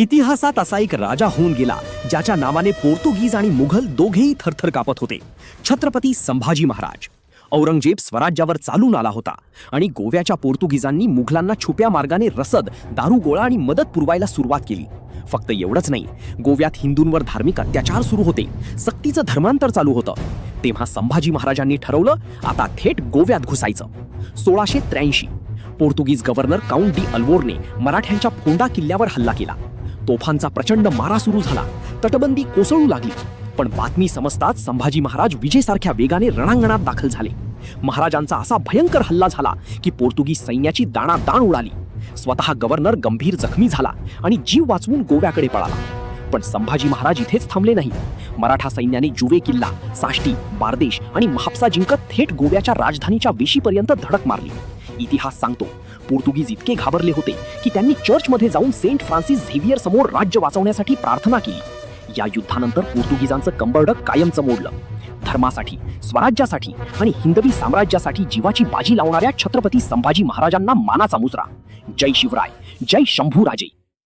इतिहासात असा एक राजा होऊन गेला ज्याच्या नावाने पोर्तुगीज आणि मुघल दोघेही थरथर कापत होते. छत्रपती संभाजी महाराज. औरंगजेब स्वराज्यावर चालून आला होता आणि गोव्याच्या पोर्तुगीजांनी मुघलांना छुप्या मार्गाने रसद, दारुगोळा आणि मदत पुरवायला सुरुवात केली. फक्त एवढंच नाही, गोव्यात हिंदूंवर धार्मिक अत्याचार सुरू होते, सक्तीचं धर्मांतर चालू होतं. तेव्हा संभाजी महाराजांनी ठरवलं, आता थेट गोव्यात घुसायचं. 1683 पोर्तुगीज गव्हर्नर काउंट डी अल्वोरने मराठ्यांच्या फोंडा किल्ल्यावर हल्ला केला. तोफांचा प्रचंड मारा सुरू झाला, तटबंदी कोसळू लागली. पण बातमी समजताच संभाजी महाराज विजेसारख्या वेगाने रणांगणात दाखल झाले. महाराजांचा असा भयंकर हल्ला झाला की पोर्तुगीज सैन्याची दाणादाण उडाली. स्वतः गव्हर्नर गंभीर जखमी झाला आणि जीव वाचवून गोव्याकडे पळाला. पण संभाजी महाराज इथेच थांबले नाही. मराठा सैन्याने जुवे किल्ला, साष्टी, बारदेश आणि म्हापसा जिंकत थेट गोव्याच्या राजधानीच्या वेशीपर्यंत धडक मारली. इतिहास सांगतो, पोर्तुगीज इतके घाबरले होते की त्यांनी चर्चमध्ये जाऊन सेंट फ्रान्सिस झेवियर समोर राज्य वाचवण्यासाठी प्रार्थना केली. या युद्धानंतर पोर्तुगीजांचं कंबरडं कायमचं मोडलं. धर्मासाठी, स्वराज्यासाठी आणि हिंदवी साम्राज्यासाठी जीवाची बाजी लावणाऱ्या छत्रपती संभाजी महाराजांना मानाचा मुजरा. जय शिवराय, जय शंभूराजे.